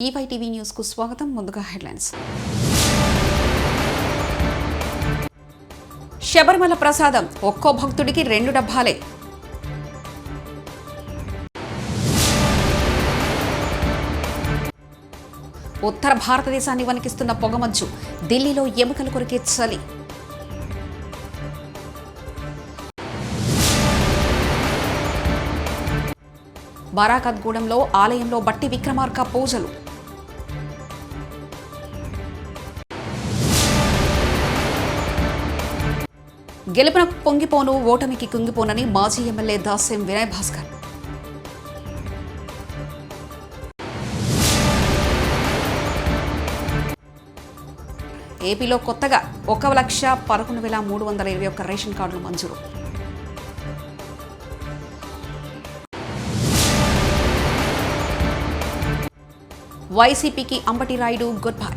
ఈవైటీవీ news కు స్వాగతం. ముందుగా హెడ్లైన్స్. శబరిమల ప్రసాదం ఒక్కో భక్తుడికి 2 డబ్బాలే. ఉత్తర భారతదేశాన్ని వణికిస్తున్న పొగమంచు, ఢిల్లీలో ఎముకలు కొరికే చలి. బారాకత్గూడెంలో ఆలయంలో బట్టి విక్రమార్క పూజలు. గెలుపున పొంగిపోను, ఓటమికి కుంగిపోనని మాజీ ఎమ్మెల్యే దాస్యం వినయ్ భాస్కర్. ఏపీలో కొత్తగా 1,11,321 రేషన్ కార్డులు మంజూరు. వైసీపీకి అంబటి రాయుడు గుడ్ బై.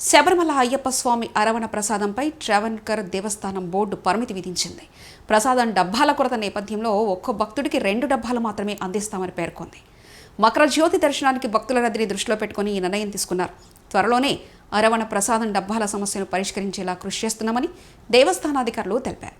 శబరిమల అయ్యప్ప స్వామి అరవణ ప్రసాదంపై ట్రావెన్కర్ దేవస్థానం బోర్డు పరిమితి విధించింది. ప్రసాదం డబ్బాల కొరత నేపథ్యంలో ఒక్కో భక్తుడికి 2 డబ్బాలు మాత్రమే అందిస్తామని పేర్కొంది. మకర జ్యోతి దర్శనానికి భక్తుల రద్దీని దృష్టిలో పెట్టుకుని ఈ నిర్ణయం తీసుకున్నారు. త్వరలోనే అరవణ ప్రసాదం డబ్బాల సమస్యను పరిష్కరించేలా కృషి చేస్తున్నామని దేవస్థానాధికారులు తెలిపారు.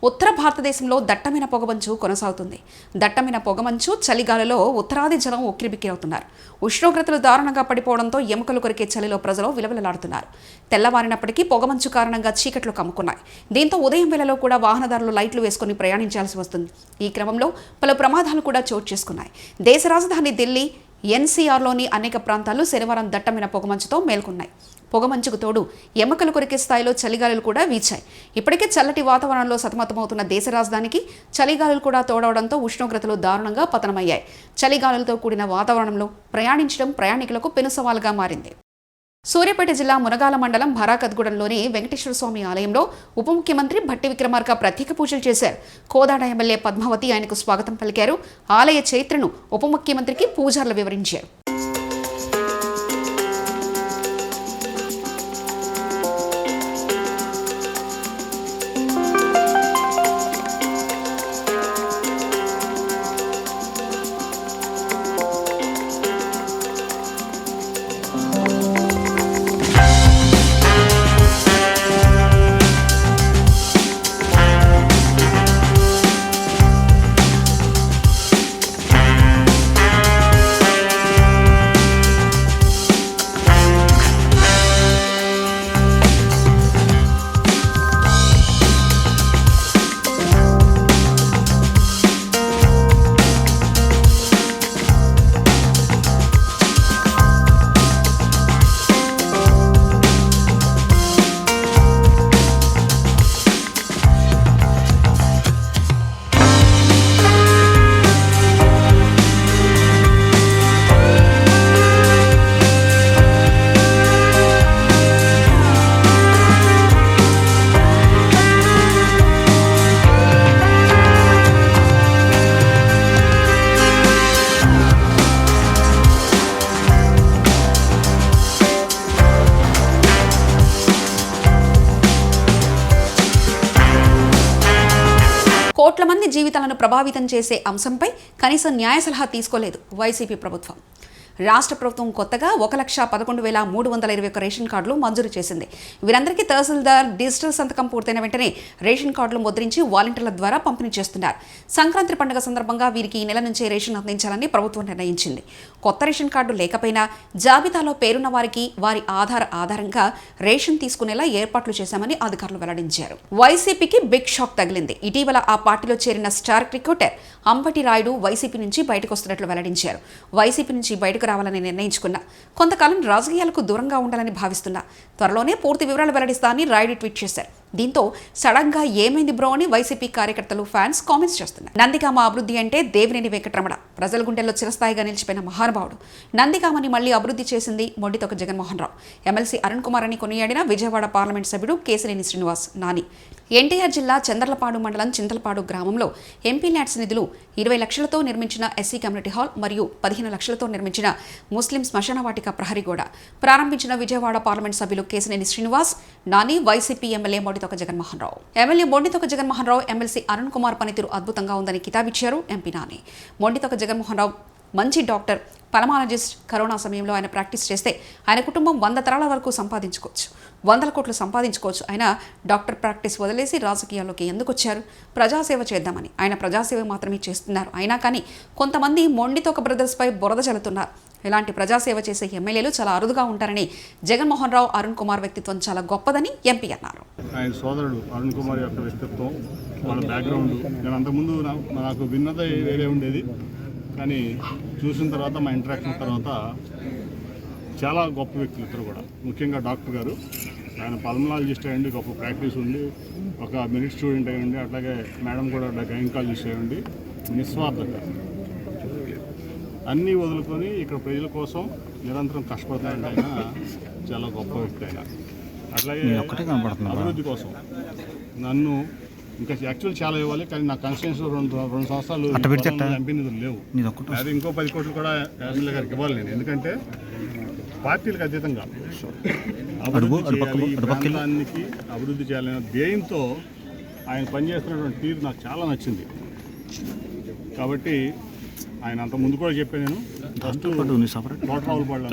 ఉత్తర భారతదేశంలో దట్టమైన పొగమంచు కొనసాగుతుంది. దట్టమైన పొగమంచు చలిగాలలో ఉత్తరాది జనం ఉక్కిరిబిక్కిరవుతున్నారు. ఉష్ణోగ్రతలు దారుణంగా పడిపోవడంతో ఎముకలు కొరికే చలిలో ప్రజలు విలవిలలాడుతున్నారు. తెల్లవారినప్పటికీ పొగమంచు కారణంగా చీకట్లు కమ్ముకున్నాయి. దీంతో ఉదయం వేళలో కూడా వాహనదారులు లైట్లు వేసుకుని ప్రయాణించాల్సి వస్తుంది. ఈ క్రమంలో పలు ప్రమాదాలు కూడా చోటు చేసుకున్నాయి. దేశ రాజధాని ఢిల్లీ, ఎన్సీఆర్లోని అనేక ప్రాంతాలు శనివారం దట్టమైన పొగమంచుతో మేల్కొన్నాయి. పొగమంచుకు తోడు ఎముకలు కొరికే స్థాయిలో చలిగాలులు కూడా వీచాయి. ఇప్పటికే చల్లటి వాతావరణంలో సతమతమవుతున్న దేశ రాజధానికి చలిగాలులు కూడా తోడవడంతో ఉష్ణోగ్రతలు దారుణంగా పతనమయ్యాయి. చలిగాలులతో కూడిన వాతావరణంలో ప్రయాణించడం ప్రయాణికులకు పెను సవాలుగా మారింది. సూర్యాపేట జిల్లా మునగాల మండలం బారాకత్గూడెంలోని వెంకటేశ్వర స్వామి ఆలయంలో ఉప ముఖ్యమంత్రి భట్టి విక్రమార్క ప్రత్యేక పూజలు చేశారు. కోదాడ ఎమ్మెల్యే పద్మావతి ఆయనకు స్వాగతం పలికారు. ఆలయ చరిత్రను ఉప ముఖ్యమంత్రికి పూజారులు వివరించారు. కోట్ల మంది జీవితాలను ప్రభావితం చేసే అంశంపై కనీసం న్యాయ సలహా తీసుకోలేదు వైసీపీ ప్రభుత్వం. రాష్ట్ర ప్రభుత్వం కొత్తగా 1,11,321 రేషన్ కార్డులు మంజూరు చేసింది. వీరందరికీ తహసీల్దార్ డిజిటల్ సంతకం పూర్తయిన వెంటనే రేషన్ కార్డులు ముద్రించి వాలంటీర్ల ద్వారా పంపిణీ చేస్తున్నారు. సంక్రాంతి పండుగ సందర్భంగా వీరికి ఈ నెల నుంచే రేషన్ అందించాలని ప్రభుత్వం నిర్ణయించింది. కొత్త రేషన్ కార్డు లేకపోయినా జాబితాలో పేరున్న వారికి వారి ఆధారంగా రేషన్ తీసుకునేలా ఏర్పాట్లు చేశామని అధికారులు వెల్లడించారు. వైసీపీకి బిగ్ షాక్ తగిలింది. ఇటీవల ఆ పార్టీలో చేరిన star cricketer Ambati Rayudu YCP నుంచి బయటకు వస్తున్నట్లు వెల్లడించారు. వైసీపీ నుంచి బయటకు రావాలని నిర్ణయించుకున్నా, కొంతకాలం రాజకీయాలకు దూరంగా ఉండాలని భావిస్తున్నా, త్వరలోనే పూర్తి వివరాలు వెల్లడిస్తానని రాయుడు ట్వీట్ చేశారు. దీంతో సడన్ గా ఏమైంది బ్రో అని వైసీపీ కార్యకర్తలు, ఫ్యాన్స్ కామెంట్స్ చేస్తున్నారు. నందిగామ అభివృద్ధి అంటే దేవినేని వెంకటరమణ ప్రజల గుండెల్లో చిరస్థాయిగా నిలిచిపోయిన మహానుభావుడు. నందిగామని మళ్లీ అభివృద్ధి చేసింది మొండితొక జగన్మోహన్ రావు. ఎమ్మెల్సీ అరుణ్ కుమార్ అని కొనియాడిన విజయవాడ పార్లమెంట్ సభ్యుడు కేశినేని శ్రీనివాస్ నాని. ఎన్టీఆర్ జిల్లా చంద్రలపాడు మండలం చింతలపాడు గ్రామంలో ఎంపీ ల్యాడ్స్ నిధులు 20 లక్షలతో నిర్మించిన ఎస్సీ కమ్యూనిటీ హాల్ మరియు 15 లక్షలతో నిర్మించిన ముస్లిం శ్మశాన వాటిక ప్రహరీ గోడ ప్రారంభించిన విజయవాడ పార్లమెంట్ సభ్యులు Kesineni Srinivas Nani, YCP MLA Mondithoka Jaganmohan Rao. MLA Mondithoka Jaganmohan Rao MLC Arun Kumar పనితీరు అద్భుతంగా ఉందని కితాబిచ్చారు ఎంపీ నాని. మొండితోక జగన్మోహన్ రావు మంచి డాక్టర్, పల్మాలజిస్ట్. కరోనా సమయంలో ఆయన ప్రాక్టీస్ చేస్తే ఆయన కుటుంబం 100 తరాల వరకు సంపాదించుకోవచ్చు, 100 కోట్లు సంపాదించుకోవచ్చు. ఆయన డాక్టర్ ప్రాక్టీస్ వదిలేసి రాజకీయాల్లోకి ఎందుకు వచ్చారు? ప్రజాసేవ చేద్దామని. ఆయన ప్రజాసేవ మాత్రమే చేస్తున్నారు. అయినా కానీ కొంతమంది మొండితోక బ్రదర్స్పై బురద చల్లుతున్నారు. ఇలాంటి ప్రజాసేవ చేసే ఎమ్మెల్యేలు చాలా అరుదుగా ఉంటారని, జగన్మోహన్ రావు అరుణ్ కుమార్ వ్యక్తిత్వం చాలా గొప్పదని ఎంపీ అన్నారు. ఆయన సోదరుడు అరుణ్ కుమార్ యొక్క వ్యక్తిత్వం, వాళ్ళ బ్యాక్గ్రౌండ్ నేను అంతకుముందు నాకు భిన్నత వేరే ఉండేది, కానీ చూసిన తర్వాత మా ఇంటరాక్షన్ తర్వాత చాలా గొప్ప వ్యక్తులు ఇద్దరు కూడా. ముఖ్యంగా డాక్టర్ గారు, ఆయన పల్మనాలజిస్ట్ అయ్యండి, గొప్ప ప్రాక్టీస్ ఉండి, ఒక మెరిట్ స్టూడెంట్ అయ్యండి, అట్లాగే మేడం కూడా గైనకాలజిస్ట్ అయ్యండి, నిస్వార్థంగా అన్నీ వదులుకొని ఇక్కడ ప్రజల కోసం నిరంతరం కష్టపడతాయంటే ఆయన చాలా గొప్ప వ్యక్తి. ఆయన అట్లాగే అభివృద్ధి కోసం నన్ను ఇంకా యాక్చువల్ చాలా ఇవ్వాలి, కానీ నా కాన్స్టిట్యూన్సీలో రెండు సంవత్సరాలు ఎంపీ నిధులు లేవు. అది ఇంకో 10 కోట్లు కూడా ఎమ్మెల్యే గారికి ఇవ్వాలి నేను, ఎందుకంటే పార్టీలకు అతీతంగా ప్రాంతానికి అభివృద్ధి చేయాలనే ధ్యేయంతో ఆయన పనిచేస్తున్నటువంటి తీరు నాకు చాలా నచ్చింది. కాబట్టి ఆయన అంత ముందు కూడా చెప్పాను, నేను ఫస్ట్ తోటరావులపాడు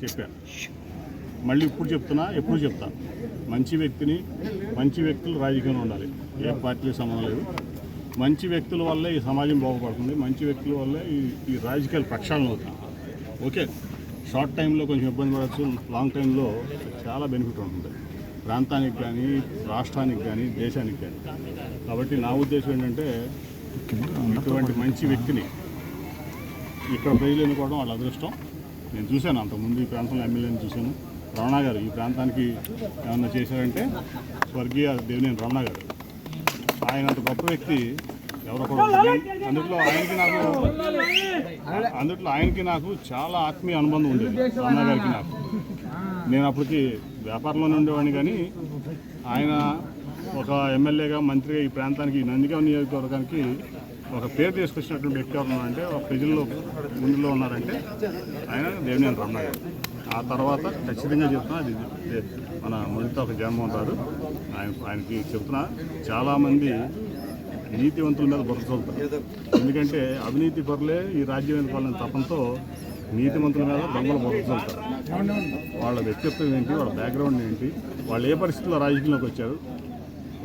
చెప్పాను, మళ్ళీ ఇప్పుడు చెప్తున్నా, ఎప్పుడు చెప్తాను, మంచి వ్యక్తులు రాజకీయంలో ఉండాలి. ఏ పార్టీకి సంబంధం లేదు. మంచి వ్యక్తుల వల్లే ఈ సమాజం బాగుపడుతుంది, మంచి వ్యక్తుల వల్లే ఈ రాజకీయాలు ప్రక్షాళన అవుతుంది. ఓకే, షార్ట్ టైంలో కొంచెం ఇబ్బంది పడవచ్చు, లాంగ్ టైంలో చాలా బెనిఫిట్ ఉంటుంది ప్రాంతానికి కానీ, రాష్ట్రానికి కానీ, దేశానికి కానీ. కాబట్టి నా ఉద్దేశం ఏంటంటే ఇటువంటి మంచి వ్యక్తిని ఇక్కడ ప్రజలు ఎన్నుకోవడం వాళ్ళ అదృష్టం. నేను చూశాను అంతకుముందు ఈ ప్రాంతంలో ఎమ్మెల్యేని చూశాను. రమణ గారు ఈ ప్రాంతానికి ఏమన్నా చేశారంటే స్వర్గీయ దేవినేని రమణ గారు. ఆయన అంత గొప్ప వ్యక్తి ఎవరో కూడా. అందుట్లో ఆయనకి నాకు చాలా ఆత్మీయ అనుబంధం ఉండేది, రమణ గారికి నాకు. నేను అప్పటికి వ్యాపారంలోనే ఉండేవాడిని, కానీ ఆయన ఒక ఎమ్మెల్యేగా, మంత్రిగా ఈ ప్రాంతానికి, నందిగామ నియోజకవర్గానికి ఒక పేరు తీసుకొచ్చినటువంటి వ్యక్తి ఎవరున్నారంటే, ఒక ప్రజల్లో ముందులో ఉన్నారంటే ఆయన దేవినేని రమణ గారు. ఆ తర్వాత ఖచ్చితంగా చెప్తున్నా, అది మన మొండితోక జగన్మోహన్ రావు ఆయనకి చెప్తున్నా, చాలామంది నీతివంతుల మీద బురద చల్లుతారు. ఎందుకంటే అవినీతి పరులే ఈ రాజ్యం ఎన్నుకోవాలని తపంతో నీతివంతుల మీద దొంగలు బురద చల్లుతారు. వాళ్ళ వ్యక్తిత్వం ఏంటి, వాళ్ళ బ్యాక్గ్రౌండ్ ఏంటి, వాళ్ళు ఏ పరిస్థితుల్లో రాజకీయంలోకి వచ్చారు,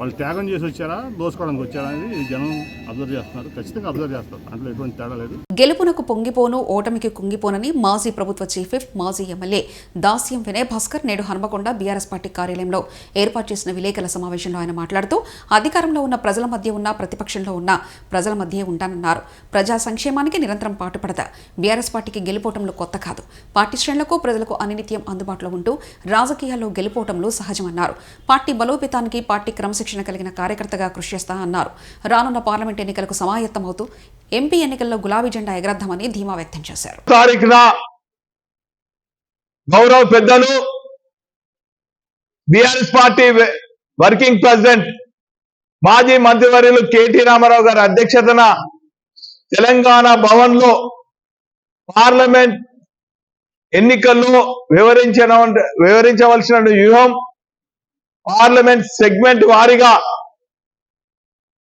వాళ్ళు త్యాగం చేసి వచ్చారా, దోసుకోవడానికి వచ్చారా అనేది జనం అబ్జర్వ్ చేస్తున్నారు. ఖచ్చితంగా అబ్జర్వ్ చేస్తారు, దాంట్లో ఎటువంటి తేడా లేదు. గెలుపునకు పొంగిపోను, ఓటమికి కుంగిపోనని మాజీ ప్రభుత్వ చీఫ్ విప్, మాజీ ఎమ్మెల్యే దాస్యం వినయ్ భాస్కర్ నేడు హన్మకొండ బీఆర్ఎస్ పార్టీ కార్యాలయంలో ఏర్పాటు చేసిన విలేకరుల సమావేశంలో ఆయన మాట్లాడుతూ, అధికారంలో ఉన్న ప్రజల మధ్య ఉన్న, ప్రతిపక్షంలో ఉన్న ప్రజల మధ్య ఉంటానన్నారు. ప్రజా సంక్షేమానికి నిరంతరం పాటుపడతా. బీఆర్ఎస్ పార్టీకి గెలుపోవటంలో కొత్త కాదు. పార్టీ శ్రేణులకు, ప్రజలకు అనినిత్యం అందుబాటులో ఉంటూ రాజకీయాల్లో గెలుపోవటంలో సహజమన్నారు. పార్టీ బలోపేతానికి పార్టీ క్రమశిక్షణ కలిగిన కార్యకర్తగా కృషి చేస్తా అన్నారు. రానున్న పార్లమెంట్ ఎన్నికలకు సమాయత్తమవుతూ ఎంపీ ఎన్నికల్లో గులాబీ జెండా ఎగరద్దామని ధీమా వ్యక్తం చేశారు. గౌరవ పెద్దలు బీఆర్ఎస్ పార్టీ వర్కింగ్ ప్రెసిడెంట్ మాజీ మంత్రివర్యులు కేటీ రామారావు గారి అధ్యక్షతన తెలంగాణ భవన్ లో పార్లమెంట్ ఎన్నికల్లో వివరించవలసిన వ్యూహం, పార్లమెంట్ సెగ్మెంట్ వారీగా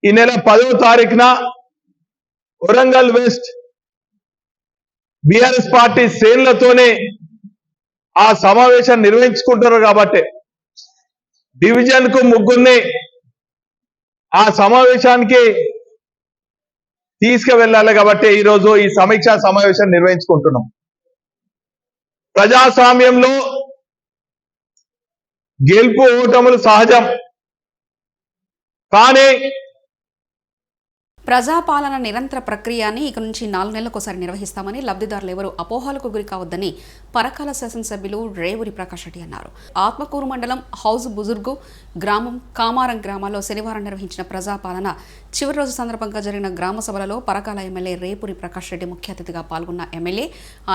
ఈ నెల 10వ తారీఖున వరంగల్ వెస్ట్ బీఆర్ఎస్ పార్టీ శ్రేణులతోనే ఆ సమావేశం నిర్వహించుకుంటారు. కాబట్టి డివిజన్ కు 3 ఆ సమావేశానికి తీసుకువెళ్ళాలి. కాబట్టి ఈరోజు ఈ సమీక్షా సమావేశం నిర్వహించుకుంటున్నాం. ప్రజాస్వామ్యంలో గెలుపు ఓటములు సహజం, కానీ ప్రజాపాలన నిరంతర ప్రక్రియ అని ఇక నుంచి 4 నెలలకోసారి నిర్వహిస్తామని, లబ్ధిదారులు ఎవరూ అపోహలకు గురి కావద్దని పరకాల శాసనసభ్యులు రేవూరి ప్రకాష్ రెడ్డి అన్నారు. ఆత్మకూరు మండలం హౌజ్ బుజుర్గు గ్రామం, కామారం గ్రామాల్లో శనివారం నిర్వహించిన ప్రజాపాలన చివరి రోజు సందర్భంగా జరిగిన గ్రామ సభలలో పరకాల ఎమ్మెల్యే రేవూరి ప్రకాష్ రెడ్డి ముఖ్య అతిథిగా పాల్గొన్న ఎమ్మెల్యే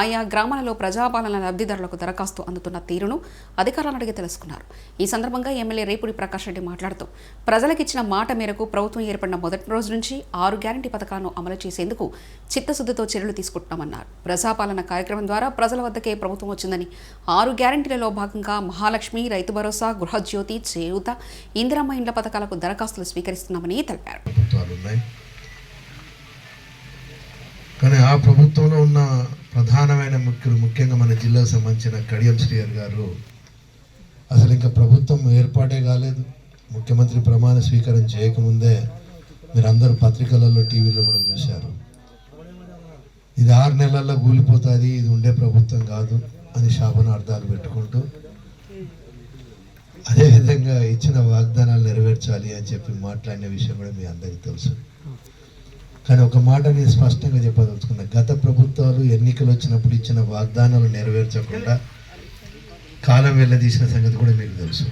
ఆయా గ్రామాలలో ప్రజాపాలన లబ్ధిదారులకు దరఖాస్తు అందుతున్న తీరును అధికారులను అడిగి తెలుసుకున్నారు. ఈ సందర్భంగా ఎమ్మెల్యే రేవూరి ప్రకాష్ రెడ్డి మాట్లాడుతూ, ప్రజలకిచ్చిన మాట మేరకు ప్రభుత్వం ఏర్పడిన మొదటి రోజు నుంచి 6 గ్యారంటీ పథకాలను అమలు చేసేందుకు చిత్తశుద్ధితో చర్యలు తీసుకుంటున్నామన్నారు. ప్రజాపాలన కార్యక్రమం ద్వారా ప్రజల వద్దకే ప్రభుత్వం వచ్చిందని 6 గ్యారంటీలలో భాగంగా మహాలక్ష్మి, రైతు భరోసా, గృహజ్యోతి, చేయూత, ఇందిరమ్మ ఇండ్ల పథకాలకు దరఖాస్తులు స్వీకరిస్తున్నామని తెలిపారు. కానీ ఆ ప్రభుత్వంలో ఉన్న ప్రధానమైన ముఖ్యంగా మన జిల్లాకు సంబంధించిన కడియం శ్రీహర్ గారు అసలు ఇంకా ప్రభుత్వం ఏర్పాటే కాలేదు. ముఖ్యమంత్రి ప్రమాణ స్వీకారం చేయకముందే మీరందరూ పత్రికలలో, టీవీలో కూడా చూశారు. ఇది 6 నెలల్లో కూలిపోతుంది, ఇది ఉండే ప్రభుత్వం కాదు అని శాపనార్థాలు పెట్టుకుంటూ అదేవిధంగా ఇచ్చిన వాగ్దానాలు నెరవేర్చాలి అని చెప్పి మాట్లాడిన విషయం కూడా మీ అందరికీ తెలుసు. కానీ ఒక మాట నేను స్పష్టంగా చెప్పదలుచుకున్నా, గత ప్రభుత్వాలు ఎన్నికలు వచ్చినప్పుడు ఇచ్చిన వాగ్దానాలు నెరవేర్చకుండా కాలం వెళ్ళదీసిన సంగతి కూడా మీకు తెలుసు.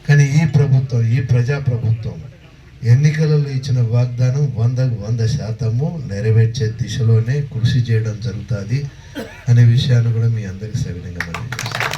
కానీ ఈ ప్రభుత్వం, ఈ ప్రజాప్రభుత్వం ఎన్నికలలో ఇచ్చిన వాగ్దానం 100% నెరవేర్చే దిశలోనే కృషి చేయడం జరుగుతుంది అనే విషయాన్ని కూడా మీ అందరికీ సవినంగా మనం చేస్తాం.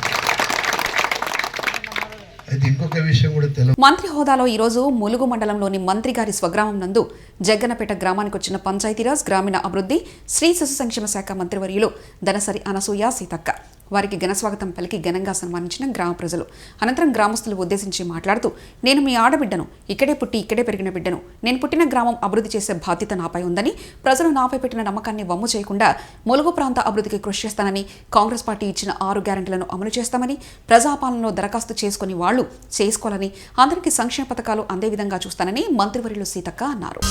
అయితే ఇంకొక విషయం కూడా తెలుసు. మంత్రి హోదాలో ఈరోజు ములుగు మండలంలోని మంత్రి గారి స్వగ్రామం నందు జగ్గనపేట గ్రామానికి వచ్చిన పంచాయతీరాజ్, గ్రామీణ అభివృద్ధి, స్త్రీ శిశు సంక్షేమ శాఖ మంత్రివర్యులు దనసరి అనసూయ సీతక్క వారికి ఘనస్వాగతం పలికి ఘనంగా సన్మానించిన గ్రామ ప్రజలు. అనంతరం గ్రామస్తులు ఉద్దేశించి మాట్లాడుతూ, నేను మీ ఆడబిడ్డను, ఇక్కడే పుట్టి ఇక్కడే పెరిగిన బిడ్డను, నేను పుట్టిన గ్రామం అభివృద్ధి చేసే బాధ్యత నాపై ఉందని, ప్రజలు నాపై పెట్టిన నమ్మకాన్ని వమ్ము చేయకుండా ములుగు ప్రాంత అభివృద్ధికి కృషి చేస్తానని, కాంగ్రెస్ పార్టీ ఇచ్చిన 6 గ్యారెంటీలను అమలు చేస్తామని, ప్రజాపాలనలో దరఖాస్తు చేసుకుని వాళ్లు చేసుకోవాలని, అందరికీ సంక్షేమ పథకాలు అందే విధంగా చూస్తానని మంత్రివర్యులు సీతక్క అన్నారు.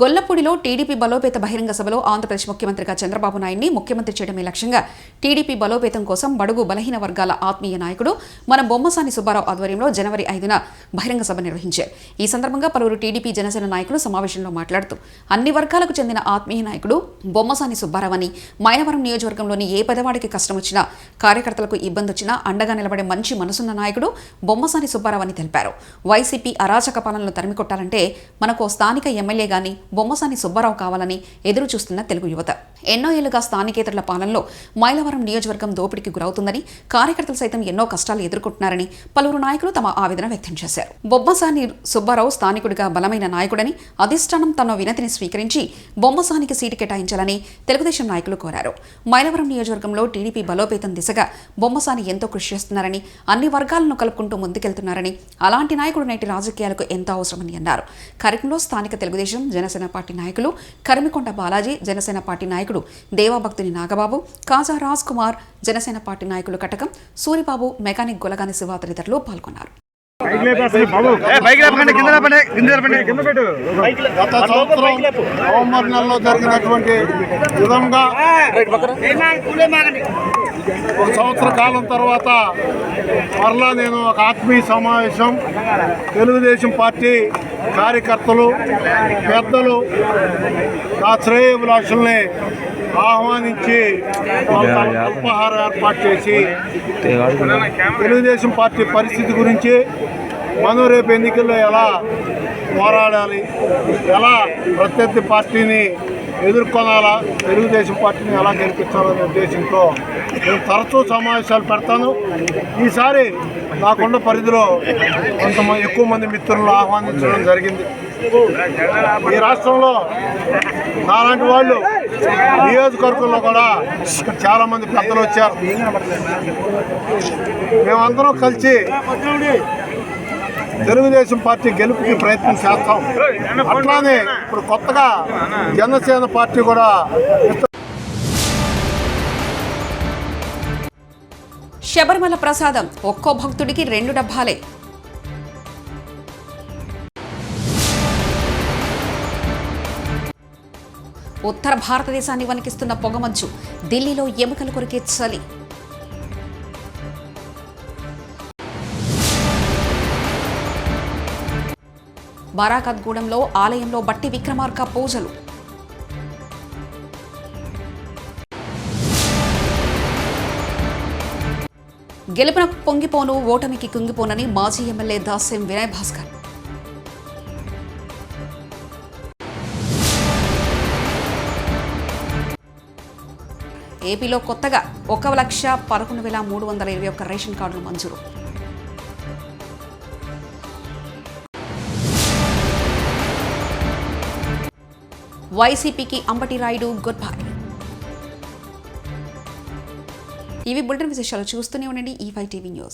గొల్లపూడిలో టీడీపీ బలోపేత బహిరంగ సభలో ఆంధ్రప్రదేశ్ ముఖ్యమంత్రిగా చంద్రబాబు నాయుడిని ముఖ్యమంత్రి చేయడమే లక్ష్యంగా టీడీపీ బలోపేతం కోసం బడుగు బలహీన వర్గాల ఆత్మీయ నాయకుడు మన బొమ్మసాని సుబ్బారావు ఆధ్వర్యంలో జనవరి 5న బహిరంగ సభ నిర్వహించారు. ఈ సందర్భంగా పలువురు టీడీపీ జనసేన నాయకులు సమావేశంలో మాట్లాడుతూ, అన్ని వర్గాలకు చెందిన ఆత్మీయ నాయకుడు బొమ్మసాని సుబ్బారావు అని, మైలవరం నియోజకవర్గంలోని ఏ పెదవాడికి కష్టం వచ్చినా, కార్యకర్తలకు ఇబ్బంది వచ్చినా అండగా నిలబడే మంచి మనసున్న నాయకుడు బొమ్మసాని సుబ్బారావు అని తెలిపారు. వైసీపీ అరాచక పాలనను తరిమికొట్టాలంటే మనకు స్థానిక ఎమ్మెల్యే గాని బొమ్మసాని సుబ్బారావు కావాలని ఎదురు చూస్తున్న తెలుగు యువత. ఎన్నో ఏళ్లుగా స్థానికేతరుల పాలనలో మైలవరం నియోజకవర్గం దోపిడీకి గురవుతుందని, కార్యకర్తలు సైతం ఎన్నో కష్టాలు ఎదుర్కొంటున్నారని పలువురు నాయకులు తమ ఆవేదన వ్యక్తం చేశారు. బొమ్మసాని సుబ్బారావు స్థానికుడిగా బలమైన నాయకుడని, అధిష్టానం తన వినతిని స్వీకరించి బొమ్మసానికి సీటు కేటాయించాలని తెలుగుదేశం నాయకులు కోరారు. మైలవరం నియోజకవర్గంలో టీడీపీ బలోపేతం దిశగా బొమ్మసాని ఎంతో కృషి చేస్తున్నారని, అన్ని వర్గాలను కలుపుకుంటూ ముందుకెళ్తున్నారని, అలాంటి నాయకుడు నేటి రాజకీయాలకు ఎంతో అవసరమని అన్నారు. కార్యక్రమంలో స్థానిక తెలుగుదేశం, జనసేన పార్టీ నాయకులు కరిమికొండ బాలాజీ, జనసేన పార్టీ నాయకుడు దేవాభక్తుని నాగబాబు, కాజా రాజ్ కుమార్, జనసేన పార్టీ నాయకులు కటకం సూరిబాబు, మెకానిక్ గొలగాని శివ తదితరులు పాల్గొన్నారు. గత సంవత్సరం నవంబర్ నెలలో జరిగినటువంటి విధంగా 1 సంవత్సర కాలం తర్వాత మరలా నేను ఒక ఆత్మీయ సమావేశం తెలుగుదేశం పార్టీ కార్యకర్తలు, పెద్దలు, నా శ్రేయోభిలాషుల్ని ఆహ్వానించి అల్పాహారం ఏర్పాటు చేసి తెలుగుదేశం పార్టీ పరిస్థితి గురించి, మనం రేపు ఎన్నికల్లో ఎలా పోరాడాలి, ఎలా ప్రత్యర్థి పార్టీని ఎదుర్కొనాలా, తెలుగుదేశం పార్టీని ఎలా గెలిపించాలనే ఉద్దేశంతో నేను తరచూ సమావేశాలు పెడతాను. ఈసారి నాకున్న పరిధిలో ఎక్కువ మంది మిత్రులను ఆహ్వానించడం జరిగింది. ఈ రాష్ట్రంలో నాలాంటి వాళ్ళు నియోజకవర్గంలో కూడా చాలామంది పెద్దలు వచ్చారు. మేమందరం కలిసి తెలుగుదేశం పార్టీ గెలుపుకి ప్రయత్నం చేస్తాం. అట్లానే ఇప్పుడు కొత్తగా జనసేన పార్టీ కూడా శబరిమల ప్రసాదం ఒక్కో భక్తుడికి 2 డబ్బాలే. ఉత్తర భారతదేశాన్ని వణికిస్తున్న పొగమంచు, ఢిల్లీలో ఎముకలు కొరికే చలి. బారాకత్గూడెంలో ఆలయంలో బట్టి విక్రమార్క పూజలు. గెలుపున పొంగిపోను, ఓటమికి కుంగిపోనని మాజీ ఎమ్మెల్యే దాస్యం వినయ్ భాస్కర్. ఏపీలో కొత్తగా 1,11,321 రేషన్ కార్డులు మంజూరు. వైసీపీకి అంబటి రాయుడు గుడ్ బై. ఇవి బులెటిన్ విశేషాలు. చూస్తూనే ఉండండి E5 టీవీ న్యూస్.